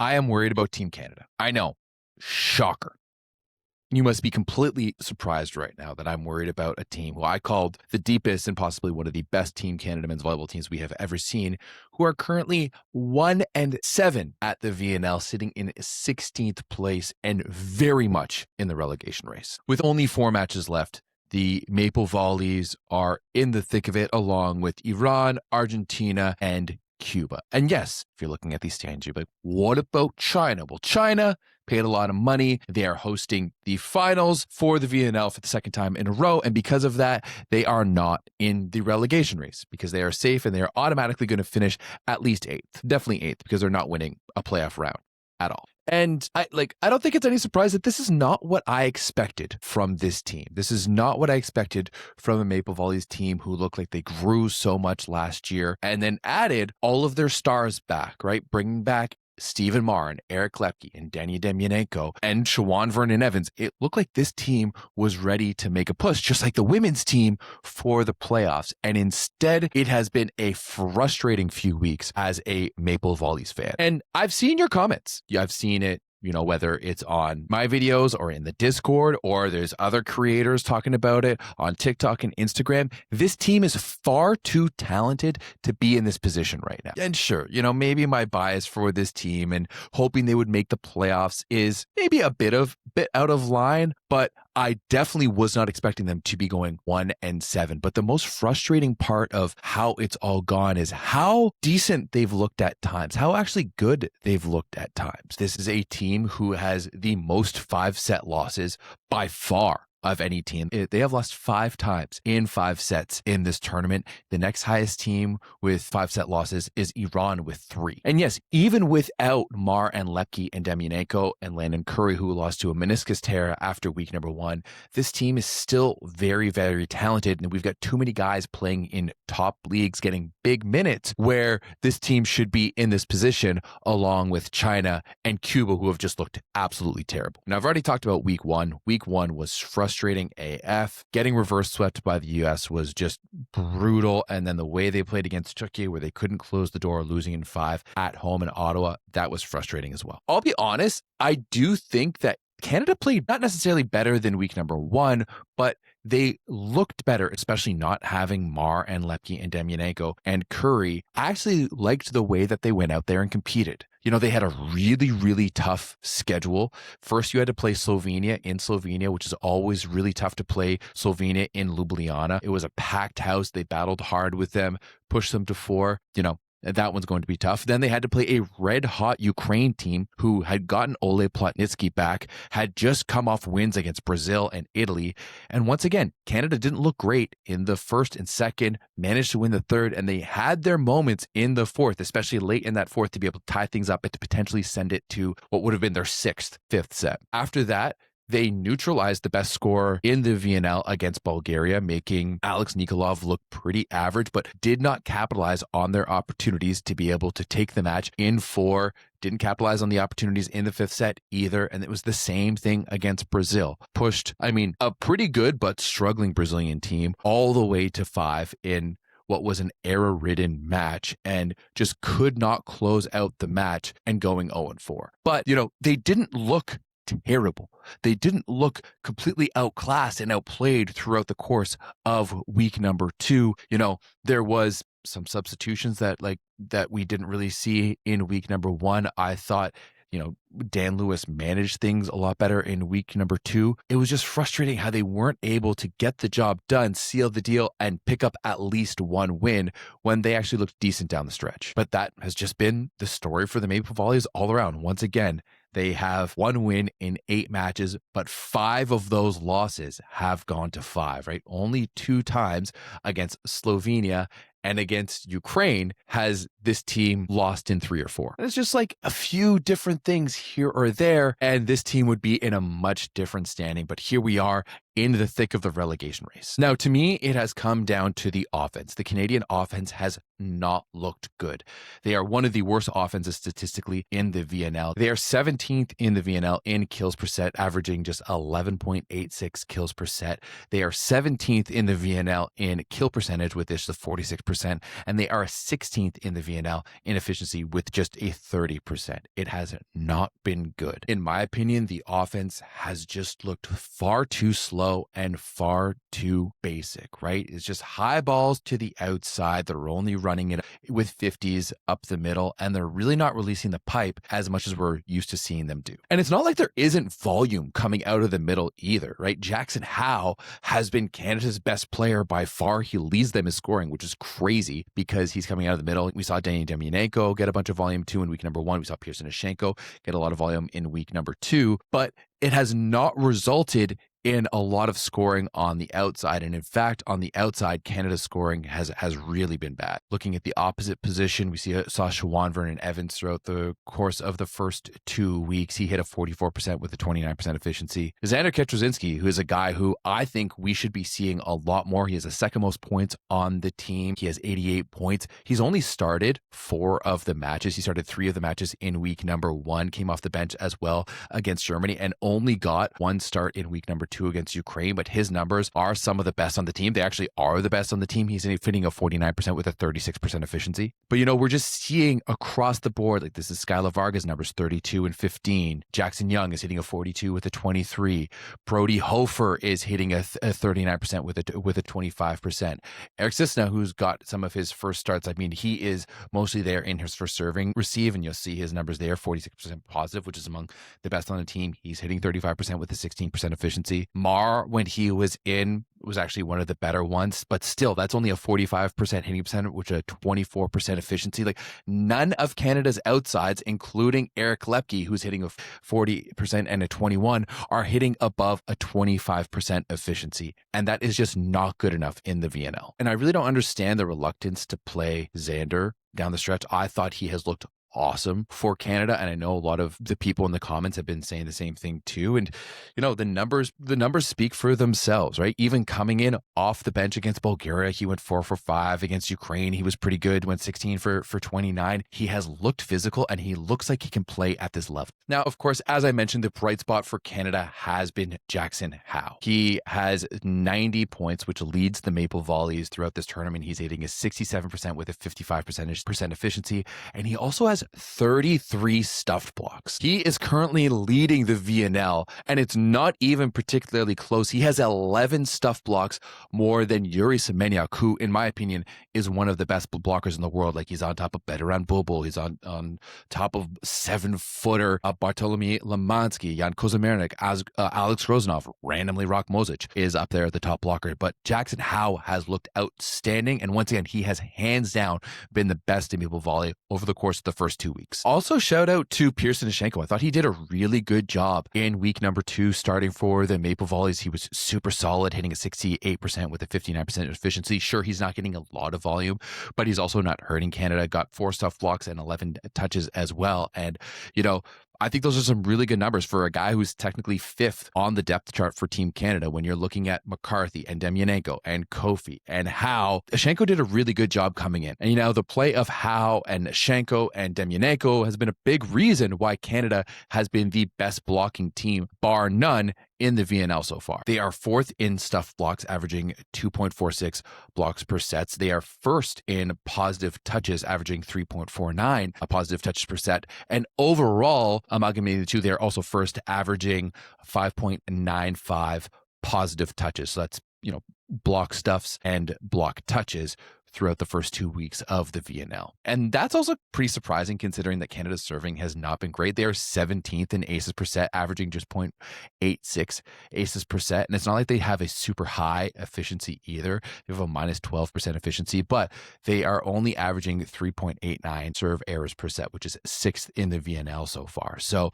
I am worried about Team Canada. I know. Shocker. You must be completely surprised right now that I'm worried about a team who I called the deepest and possibly one of the best Team Canada men's volleyball teams we have ever seen, who are currently 1-7 at the VNL, sitting in 16th place and very much in the relegation race. With only 4 matches left, the Maple Volleys are in the thick of it, along with Iran, Argentina, and Cuba. And yes, if you're looking at these standings, you're like, what about China? Well, China paid a lot of money. They are hosting the finals for the VNL for the second time in a row. And because of that, they are not in the relegation race because they are safe and they are automatically going to finish at least 8th, definitely 8th, because they're not winning a playoff round at all. And I don't think it's any surprise that this is not what I expected from this team. This is not what I expected from a Maple Volleys team who looked like they grew so much last year and then added all of their stars back, right? Bringing back Steven Marr and Eric Lepke and Danny Demyanenko and Shawan Vernon-Evans. It looked like this team was ready to make a push, just like the women's team for the playoffs. And instead, it has been a frustrating few weeks as a Maple Volleys fan. And I've seen your comments. I've seen it, whether it's on my videos or in the Discord, or there's other creators talking about it on TikTok and Instagram. This team is far too talented to be in this position right now. And sure, maybe my bias for this team and hoping they would make the playoffs is maybe a bit out of line, but I definitely was not expecting them to be going 1-7. But the most frustrating part of how it's all gone is how decent they've looked at times, how actually good they've looked at times. This is a team who has the most 5-set losses by far of any team. They have lost 5 times in 5 sets in this tournament. The next highest team with 5-set losses is Iran with 3. And yes, even without Marr and Lepke and Demyanenko and Landon Curry, who lost to a meniscus tear after week number 1, this team is still very, very talented. And we've got too many guys playing in top leagues, getting big minutes, where this team should be in this position along with China and Cuba, who have just looked absolutely terrible. Now, I've already talked about week 1. Week 1 was frustrating AF. Getting reverse swept by the US was just brutal. And then the way they played against Turkey, where they couldn't close the door, losing in 5 at home in Ottawa, that was frustrating as well. I'll be honest, I do think that Canada played not necessarily better than week number 1, but they looked better, especially not having Marr and Lepke and Demyanenko and Curry. I actually liked the way that they went out there and competed. They had a really, really tough schedule. First, you had to play Slovenia in Slovenia, which is always really tough to play Slovenia in Ljubljana. It was a packed house. They battled hard with them, pushed them to 4. That one's going to be tough. Then they had to play a red-hot Ukraine team who had gotten Ole Plotnitsky back, had just come off wins against Brazil and Italy. And once again, Canada didn't look great in the first and second, managed to win the third, and they had their moments in the fourth, especially late in that fourth, to be able to tie things up and to potentially send it to what would have been their 6th, 5th set. After that, they neutralized the best scorer in the VNL against Bulgaria, making Alex Nikolov look pretty average, but did not capitalize on their opportunities to be able to take the match in 4. Didn't capitalize on the opportunities in the 5th set either. And it was the same thing against Brazil. Pushed, a pretty good but struggling Brazilian team all the way to 5 in what was an error-ridden match, and just could not close out the match and going 0-4. But, they didn't look terrible. They didn't look completely outclassed and outplayed throughout the course of week number 2. There was some substitutions that we didn't really see in week number 1. I thought, Dan Lewis managed things a lot better in week number 2. It was just frustrating how they weren't able to get the job done, seal the deal, and pick up at least 1 win when they actually looked decent down the stretch. But that has just been the story for the Maple Volleys all around. Once again, they have 1 win in 8 matches, but 5 of those losses have gone to 5, right? Only 2 times against Slovenia and against Ukraine has this team lost in 3 or 4. And it's just like a few different things here or there, and this team would be in a much different standing. But here we are in the thick of the relegation race. Now, to me, it has come down to the offense. The Canadian offense has not looked good. They are one of the worst offenses statistically in the VNL. They are 17th in the VNL in kills per set, averaging just 11.86 kills per set. They are 17th in the VNL in kill percentage with this, the 46%. 26%, and they are 16th in the VNL in efficiency with just a 30%. It has not been good. In my opinion, the offense has just looked far too slow and far too basic, right? It's just high balls to the outside. They're only running it with 50s up the middle, and they're really not releasing the pipe as much as we're used to seeing them do. And it's not like there isn't volume coming out of the middle either, right? Jackson Howe has been Canada's best player by far. He leads them in scoring, which is crazy because he's coming out of the middle. We saw Danny Demyanenko get a bunch of volume too in week number 1. We saw Pearson Ashenko get a lot of volume in week number 2, but it has not resulted in a lot of scoring on the outside. And in fact, on the outside, Canada's scoring has really been bad. Looking at the opposite position, we saw Shawan Vernon Evans throughout the course of the first 2 weeks. He hit a 44% with a 29% efficiency. Xander Ketrozinski, who is a guy who I think we should be seeing a lot more. He has the second most points on the team. He has 88 points. He's only started 4 of the matches. He started 3 of the matches in week number 1, came off the bench as well against Germany, and only got 1 start in week number 2 against Ukraine, but his numbers are some of the best on the team. They actually are the best on the team. He's hitting a 49% with a 36% efficiency. But we're just seeing across the board, like this is Skylar Vargas numbers, 32 and 15. Jackson Young is hitting a 42 with a 23. Brody Hofer is hitting a 39% with a 25%. Eric Sisna, who's got some of his first starts, he is mostly there in his first serving receive, and you'll see his numbers there, 46% positive, which is among the best on the team. He's hitting 35% with a 16% efficiency. When he was in, was actually one of the better ones, but still, that's only a 45% hitting percent, which is a 24% efficiency. Like, none of Canada's outsides, including Eric Lepke, who's hitting a 40% and a 21, are hitting above a 25% efficiency. And that is just not good enough in the VNL. And I really don't understand the reluctance to play Xander down the stretch. I thought he has looked awesome for Canada, and I know a lot of the people in the comments have been saying the same thing too. And the numbers speak for themselves, right? Even coming in off the bench against Bulgaria, he went 4 for 5. Against Ukraine, he was pretty good, went 16 for 29. He has looked physical, and he looks like he can play at this level. Now, of course, as I mentioned, the bright spot for Canada has been Jackson Howe. He has 90 points, which leads the Maple Volleys throughout this tournament. He's hitting a 67% with a 55% efficiency, and he also has 33 stuffed blocks. He is currently leading the VNL, and it's not even particularly close. He has 11 stuffed blocks more than Yuri Semeniuk, who, in my opinion, is one of the best blockers in the world. Like, he's on top of Bediran Bubul. He's on top of 7-footer Bartolomew Lemansky, Jan Kozamernik, Alex Rozanov, randomly Rock Mozic is up there at the top blocker. But Jackson Howe has looked outstanding, and once again, he has hands down been the best in Maple Volley over the course of the first 2 weeks. Also, shout out to Pearson Ashenko. I thought he did a really good job in week number 2, starting for the Maple Volleys. He was super solid, hitting a 68% with a 59% efficiency. Sure, he's not getting a lot of volume, but he's also not hurting Canada. Got 4 stuff blocks and 11 touches as well. And, I think those are some really good numbers for a guy who's technically 5th on the depth chart for Team Canada. When you're looking at McCarthy and Demyanenko and Kofi and Howe, Ashenko did a really good job coming in. And, the play of Howe and Ashenko and Demyanenko has been a big reason why Canada has been the best blocking team, bar none, in the VNL so far. They are 4th in stuffed blocks, averaging 2.46 blocks per sets. They are 1st in positive touches, averaging 3.49 positive touches per set. And overall, amalgamating the two, they're also 1st, averaging 5.95 positive touches. So that's, block stuffs and block touches throughout the first 2 weeks of the VNL. And that's also pretty surprising considering that Canada's serving has not been great. They are 17th in aces per set, averaging just 0.86 aces per set. And it's not like they have a super high efficiency either. They have a minus 12% efficiency, but they are only averaging 3.89 serve errors per set, which is 6th in the VNL so far. So,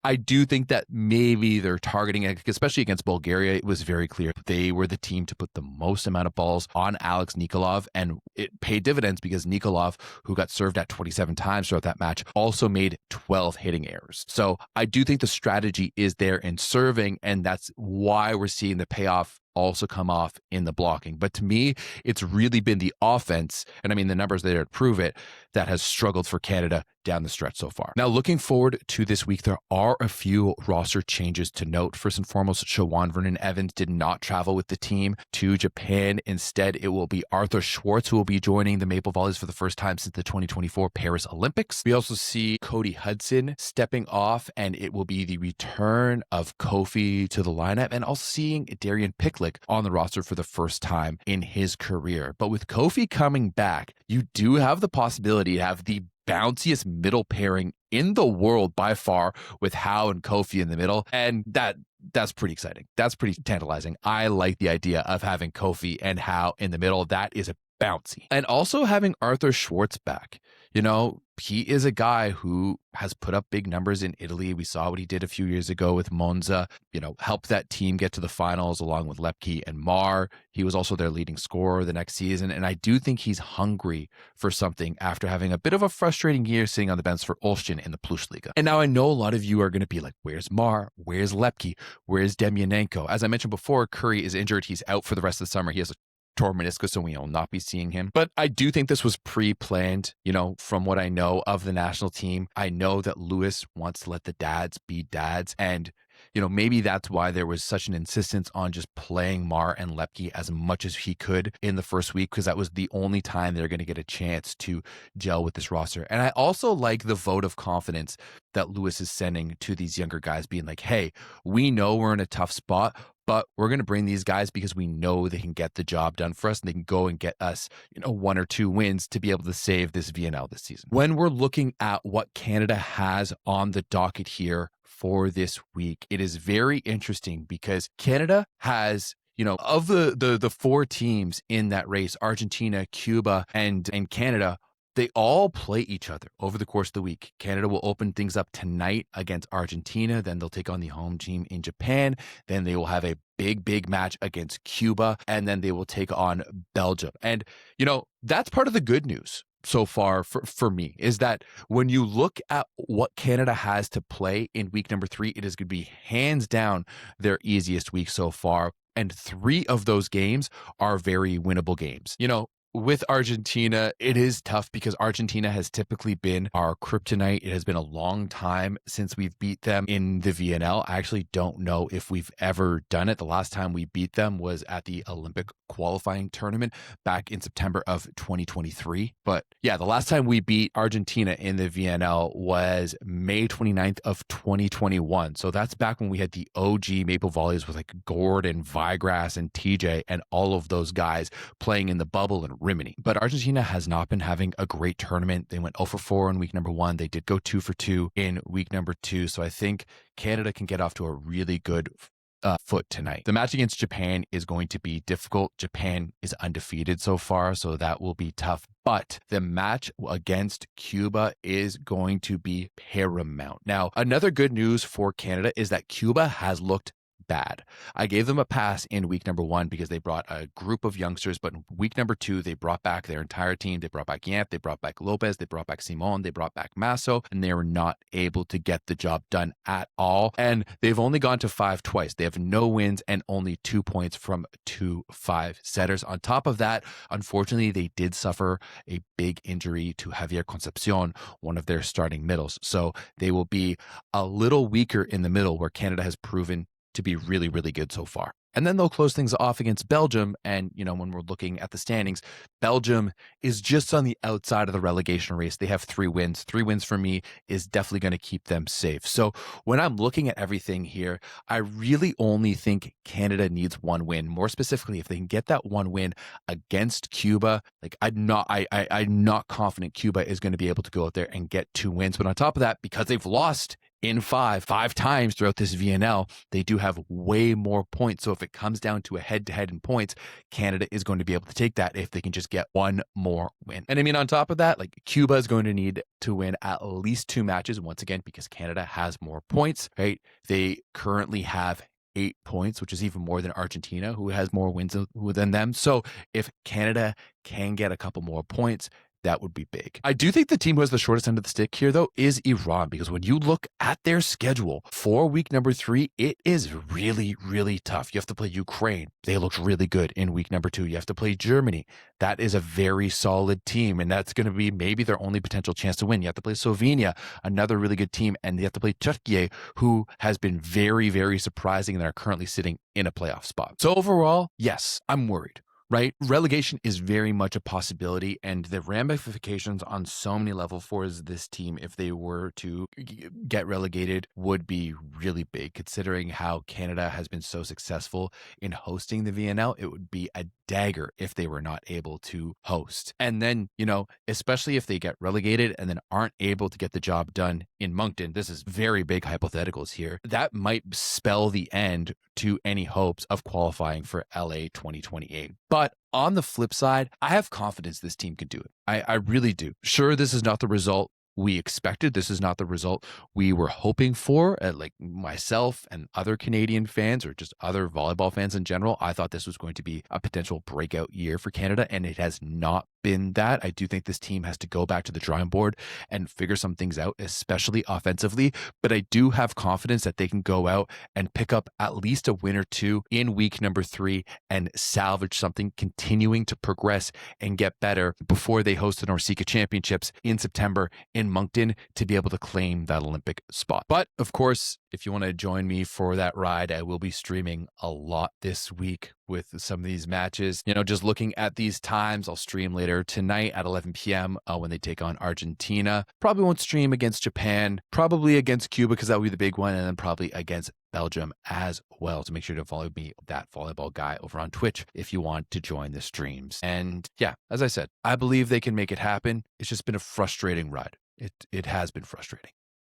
I do think that maybe they're targeting, especially against Bulgaria, it was very clear they were the team to put the most amount of balls on Alex Nikolov. And it paid dividends because Nikolov, who got served at 27 times throughout that match, also made 12 hitting errors. So I do think the strategy is there in serving, and that's why we're seeing the payoff also come off in the blocking. But to me, it's really been the offense, and I mean the numbers there to prove it, that has struggled for Canada down the stretch so far. Now, looking forward to this week, there are a few roster changes to note. First and foremost, Shawan Vernon-Evans did not travel with the team to Japan. Instead, it will be Arthur Schwartz who will be joining the Maple Volleys for the first time since the 2024 Paris Olympics. We also see Cody Hudson stepping off, and it will be the return of Kofi to the lineup, and also seeing Darian Picklick on the roster for the first time in his career. But with Kofi coming back, you do have the possibility to have the bounciest middle pairing in the world by far, with Howe and Kofi in the middle. And that's pretty exciting. That's pretty tantalizing. I like the idea of having Kofi and Howe in the middle. That is a bouncy. And also having Arthur Schwartz back. You know, he is a guy who has put up big numbers in Italy. We saw what he did a few years ago with Monza, you know, helped that team get to the finals along with Lepke and Mar. He was also their leading scorer the next season. And I do think he's hungry for something after having a bit of a frustrating year sitting on the bench for Olsztyn in the Plusliga. And now I know a lot of you are going to be like, where's Mar? Where's Lepke? Where's Demyanenko? As I mentioned before, Curry is injured. He's out for the rest of the summer. He has a torn meniscus, so we will not be seeing him. But I do think this was pre-planned, you know, from what I know of the national team. I know that Lewis wants to let the dads be dads, and you know, maybe that's why there was such an insistence on just playing Mar and Lepke as much as he could in the first week, because that was the only time they're going to get a chance to gel with this roster. And I also like the vote of confidence that Lewis is sending to these younger guys, being like, hey, we know we're in a tough spot, but we're going to bring these guys because we know they can get the job done for us, and they can go and get us, you know, 1 or 2 wins to be able to save this VNL this season. When we're looking at what Canada has on the docket here for this week, it is very interesting because Canada has, you know, of the 4 teams in that race, Argentina, Cuba, and Canada, they all play each other over the course of the week. Canada will open things up tonight against Argentina. Then they'll take on the home team in Japan. Then they will have a big match against Cuba. And then they will take on Belgium. And, you know, that's part of the good news so far for me, is that when you look at what Canada has to play in week number 3, it is going to be hands down their easiest week so far. And 3 of those games are very winnable games. You know, with Argentina, it is tough because Argentina has typically been our kryptonite. It has been a long time since we've beat them in the VNL. I actually don't know if we've ever done it. The last time we beat them was at the Olympic qualifying tournament back in September of 2023. But yeah, the last time we beat Argentina in the VNL was May 29th of 2021. So that's back when we had the OG Maple Volleys with like Gordon, Vigrass, and TJ, and all of those guys playing in the bubble and Rimini. But Argentina has not been having a great tournament. They went 0 for 4 in week number 1. They did go 2 for 2 in week number 2. So I think Canada can get off to a really good foot tonight. The match against Japan is going to be difficult. Japan is undefeated so far, so that will be tough. But the match against Cuba is going to be paramount. Now, another good news for Canada is that Cuba has looked bad. I gave them a pass in week number 1 because they brought a group of youngsters, but in week number 2, they brought back their entire team. They brought back Yamp, they brought back Lopez, they brought back Simon, they brought back Masso, and they were not able to get the job done at all. And they've only gone to 5 twice. They have no wins and only 2 points from 2 5-setters. On top of that, unfortunately, they did suffer a big injury to Javier Concepcion, one of their starting middles. So they will be a little weaker in the middle, where Canada has proven to be really, really good so far. And then they'll close things off against Belgium. And, you know, when we're looking at the standings, Belgium is just on the outside of the relegation race. They have 3 wins. 3 wins for me is definitely going to keep them safe. So when I'm looking at everything here, I really only think Canada needs 1 win. More specifically, if they can get that 1 win against Cuba, like I'm not confident Cuba is going to be able to go out there and get 2 wins. But on top of that, because they've lost in 5 times throughout this VNL, they do have way more points. So if it comes down to a head-to-head in points, Canada is going to be able to take that if they can just get 1 more win. And I mean, on top of that, like Cuba is going to need to win at least 2 matches, once again, because Canada has more points, right? They currently have 8 points, which is even more than Argentina, who has more wins than them. So if Canada can get a couple more points, that would be big. I do think the team who has the shortest end of the stick here, though, is Iran, because when you look at their schedule for week number 3, it is really, really tough. You have to play Ukraine. They looked really good in week number 2. You have to play Germany. That is a very solid team, and that's going to be maybe their only potential chance to win. You have to play Slovenia, another really good team, and you have to play Turkey, who has been very, very surprising and are currently sitting in a playoff spot. So overall, yes, I'm worried. Right? Relegation is very much a possibility, and the ramifications on so many levels for this team, if they were to get relegated, would be really big, considering how Canada has been so successful in hosting the VNL. It would be a dagger if they were not able to host. And then, especially if they get relegated and then aren't able to get the job done in Moncton, this is very big hypotheticals here, that might spell the end to any hopes of qualifying for LA 2028. But on the flip side, I have confidence this team can do it. I really do. Sure, this is not the result we expected. This is not the result we were hoping for, like myself and other Canadian fans or just other volleyball fans in general. I thought this was going to be a potential breakout year for Canada, and it has not been that. I do think this team has to go back to the drawing board and figure some things out, especially offensively. But I do have confidence that they can go out and pick up at least a win or two in week number 3 and salvage something, continuing to progress and get better before they host the NORCECA Championships in September in Moncton to be able to claim that Olympic spot. But of course, if you want to join me for that ride, I will be streaming a lot this week with some of these matches. Just looking at these times, I'll stream later tonight at 11 p.m. When they take on Argentina. Probably won't stream against Japan, probably against Cuba because that will be the big one, and then probably against Belgium as well. So make sure to follow me, that volleyball guy, over on Twitch if you want to join the streams. And yeah, as I said, I believe they can make it happen. It's just been a frustrating ride. It has been frustrating.